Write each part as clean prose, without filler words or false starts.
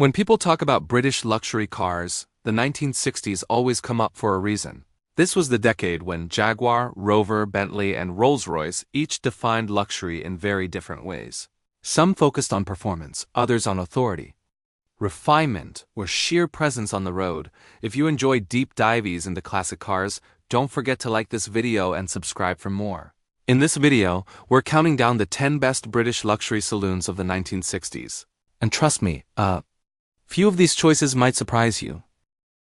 When people talk about British luxury cars, the 1960s always come up for a reason. This was the decade when Jaguar, Rover, Bentley, and Rolls-Royce each defined luxury in very different ways. Some focused on performance, others on authority, refinement, or sheer presence on the road. If you enjoy deep dives into classic cars, don't forget to like this video and subscribe for more. In this video, we're counting down the 10 best British luxury saloons of the 1960s. And trust me, few of these choices might surprise you.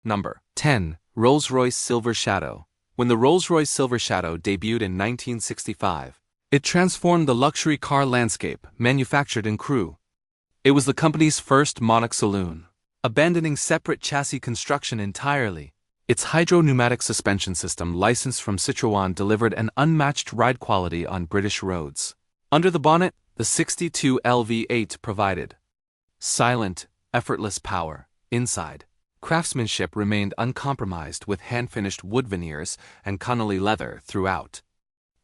Number 10. Rolls-Royce Silver Shadow. When the Rolls-Royce Silver Shadow debuted in 1965, it transformed the luxury car landscape, manufactured in Crewe. It was the company's first monarch saloon, abandoning separate chassis construction entirely. Its hydro-pneumatic suspension system, licensed from Citroën, delivered an unmatched ride quality on British roads. Under the bonnet, the 62L V8 provided silent, effortless power. Inside, craftsmanship remained uncompromised with hand-finished wood veneers and Connolly leather throughout.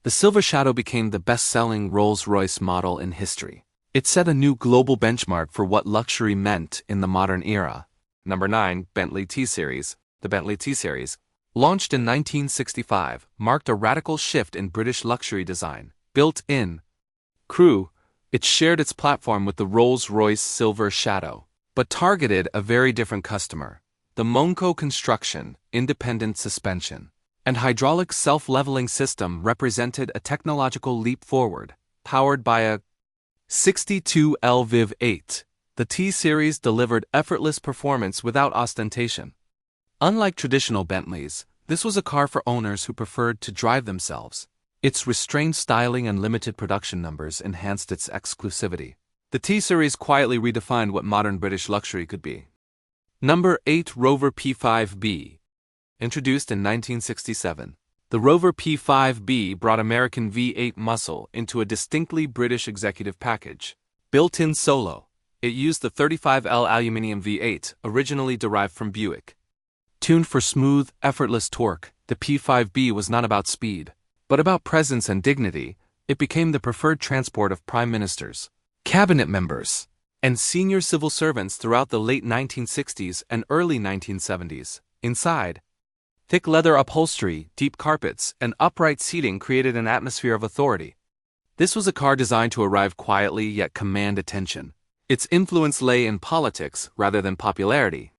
The Silver Shadow became the best-selling Rolls-Royce model in history. It set a new global benchmark for what luxury meant in the modern era. Number 9. Bentley T-Series. The Bentley T-Series, launched in 1965, marked a radical shift in British luxury design. Built in Crewe, it shared its platform with the Rolls-Royce Silver Shadow, but targeted a very different customer. The Monco construction, independent suspension, and hydraulic self-leveling system represented a technological leap forward. Powered by a 62L V8, the T-Series delivered effortless performance without ostentation. Unlike traditional Bentleys, this was a car for owners who preferred to drive themselves. Its restrained styling and limited production numbers enhanced its exclusivity. The T-Series quietly redefined what modern British luxury could be. Number 8. Rover P5B. Introduced in 1967, the Rover P5B brought American V8 muscle into a distinctly British executive package. Built-in solo, it used the 35L aluminum V8, originally derived from Buick. Tuned for smooth, effortless torque, the P5B was not about speed, but about presence and dignity. It became the preferred transport of prime ministers, cabinet members, and senior civil servants throughout the late 1960s and early 1970s. Inside, thick leather upholstery, deep carpets, and upright seating created an atmosphere of authority. This was a car designed to arrive quietly yet command attention. Its influence lay in politics rather than popularity.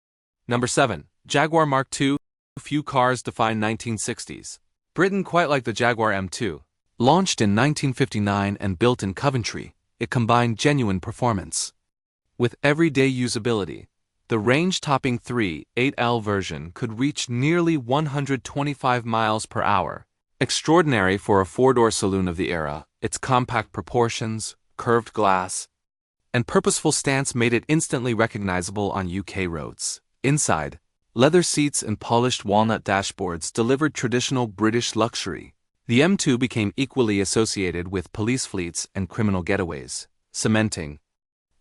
Number 7. Jaguar MK2. Few cars define 1960s Britain quite like the Jaguar MK2. Launched in 1959 and built in Coventry, it combined genuine performance with everyday usability. The range-topping 3.8L version could reach nearly 125 miles per hour. Extraordinary for a four-door saloon of the era, its compact proportions, curved glass, and purposeful stance made it instantly recognizable on UK roads. Inside, leather seats and polished walnut dashboards delivered traditional British luxury. The M2 became equally associated with police fleets and criminal getaways, cementing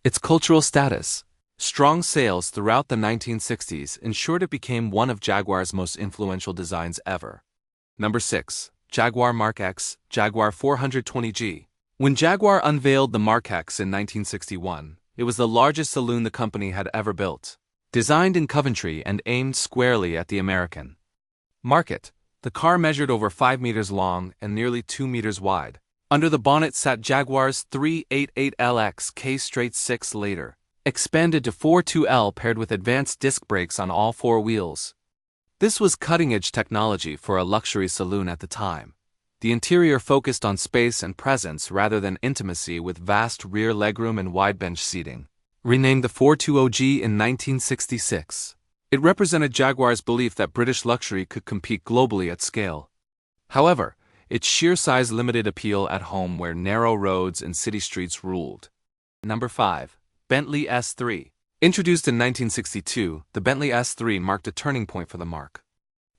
its cultural status. Strong sales throughout the 1960s ensured it became one of Jaguar's most influential designs ever. Number 6. Jaguar Mark X. Jaguar 420G. When Jaguar unveiled the Mark X in 1961, it was the largest saloon the company had ever built. Designed in Coventry and aimed squarely at the American market, the car measured over 5 meters long and nearly 2 meters wide. Under the bonnet sat Jaguar's 388LX K-straight-6 later, expanded to 42L paired with advanced disc brakes on all four wheels. This was cutting-edge technology for a luxury saloon at the time. The interior focused on space and presence rather than intimacy, with vast rear legroom and wide bench seating. Renamed the 420G in 1966, it represented Jaguar's belief that British luxury could compete globally at scale. However, its sheer size limited appeal at home where narrow roads and city streets ruled. Number 5. Bentley S3. Introduced in 1962, the Bentley S3 marked a turning point for the marque.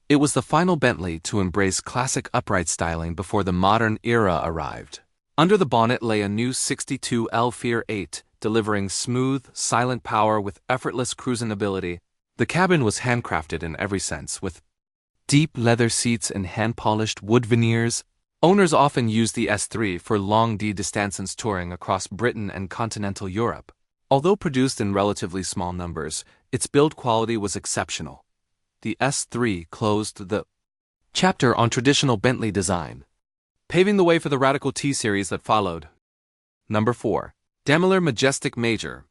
It was the final Bentley to embrace classic upright styling before the modern era arrived. Under the bonnet lay a new 62L Fear 8, delivering smooth, silent power with effortless cruisability. The cabin was handcrafted in every sense, with deep leather seats and hand-polished wood veneers. Owners often used the S3 for long distances touring across Britain and continental Europe. Although produced in relatively small numbers, its build quality was exceptional. The S3 closed the chapter on traditional Bentley design, paving the way for the radical T-series that followed. Number 4. Daimler Majestic Major.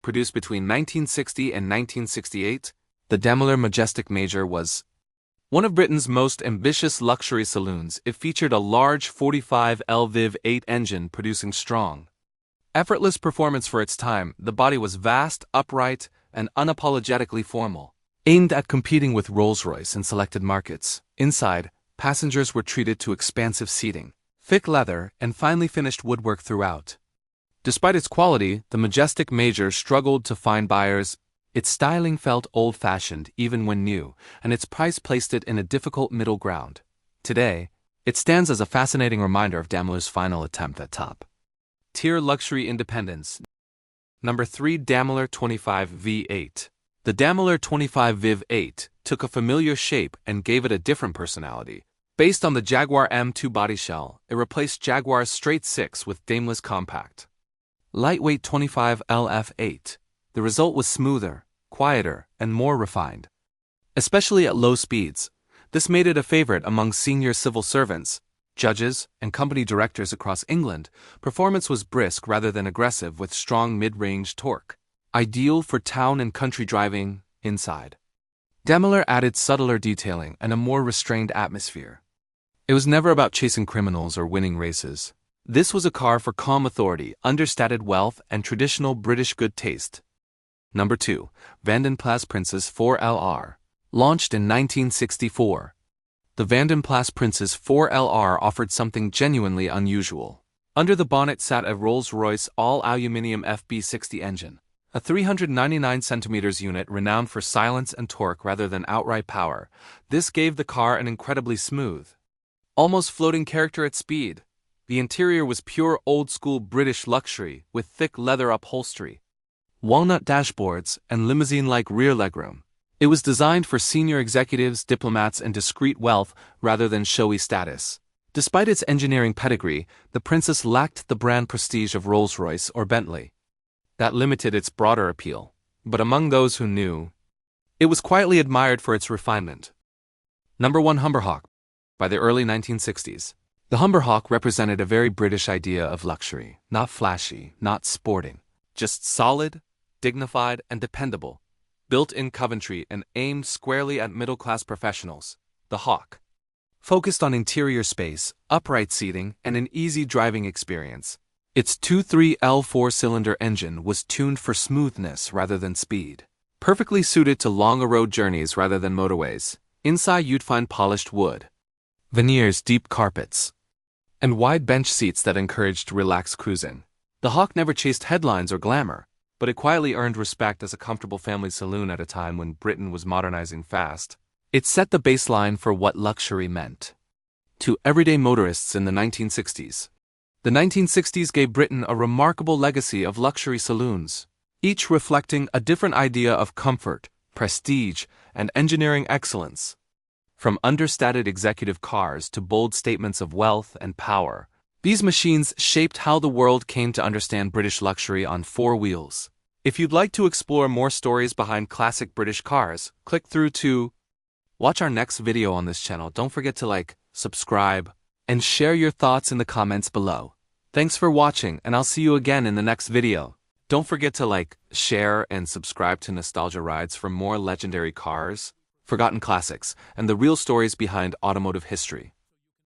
Produced between 1960 and 1968, the Daimler Majestic Major was one of Britain's most ambitious luxury saloons. It featured a large 45 Lviv 8 engine producing strong, effortless performance for its time. The body was vast, upright, and unapologetically formal, aimed at competing with Rolls-Royce in selected markets. Inside, passengers were treated to expansive seating, thick leather, and finely finished woodwork throughout. Despite its quality, the Majestic Major struggled to find buyers. Its styling felt old-fashioned even when new, and its price placed it in a difficult middle ground. Today, it stands as a fascinating reminder of Daimler's final attempt at top-tier luxury independence. Number 3. Daimler 25 V8. The Daimler 25 V8 took a familiar shape and gave it a different personality. Based on the Jaguar M2 body shell, it replaced Jaguar's straight 6 with Daimler's compact, lightweight 25 LF8. The result was smoother, quieter, and more refined. Especially at low speeds, this made it a favorite among senior civil servants, judges, and company directors across England. Performance was brisk rather than aggressive, with strong mid-range torque, ideal for town and country driving. Inside, Daimler added subtler detailing and a more restrained atmosphere. It was never about chasing criminals or winning races. This was a car for calm authority, understated wealth, and traditional British good taste. Number 2. Van Plas Princess 4LR. Launched in 1964. The Van Plas Princess 4LR offered something genuinely unusual. Under the bonnet sat a Rolls-Royce all-aluminium FB60 engine, a 399 cm unit renowned for silence and torque rather than outright power. This gave the car an incredibly smooth, almost floating character at speed. The interior was pure old-school British luxury, with thick leather upholstery, walnut dashboards, and limousine-like rear legroom. It was designed for senior executives, diplomats, and discreet wealth rather than showy status. Despite its engineering pedigree, the Princess lacked the brand prestige of Rolls-Royce or Bentley. That limited its broader appeal. But among those who knew, it was quietly admired for its refinement. Number 1. Humberhawk. By the early 1960s, the Humberhawk represented a very British idea of luxury. Not flashy, not sporting, just solid, dignified, and dependable. Built in Coventry and aimed squarely at middle-class professionals, the Hawk focused on interior space, upright seating, and an easy driving experience. Its 2.3L 4-cylinder engine was tuned for smoothness rather than speed, perfectly suited to longer road journeys rather than motorways. Inside you'd find polished wood, veneers, deep carpets, and wide bench seats that encouraged relaxed cruising. The Hawk never chased headlines or glamour, but it quietly earned respect as a comfortable family saloon at a time when Britain was modernizing fast. It set the baseline for what luxury meant to everyday motorists in the 1960s. The 1960s gave Britain a remarkable legacy of luxury saloons, each reflecting a different idea of comfort, prestige, and engineering excellence. From understated executive cars to bold statements of wealth and power, these machines shaped how the world came to understand British luxury on 4 wheels. If you'd like to explore more stories behind classic British cars, click through to watch our next video on this channel. Don't forget to like, subscribe, and share your thoughts in the comments below. Thanks for watching, and I'll see you again in the next video. Don't forget to like, share, and subscribe to Nostalgia Rides for more legendary cars, forgotten classics, and the real stories behind automotive history.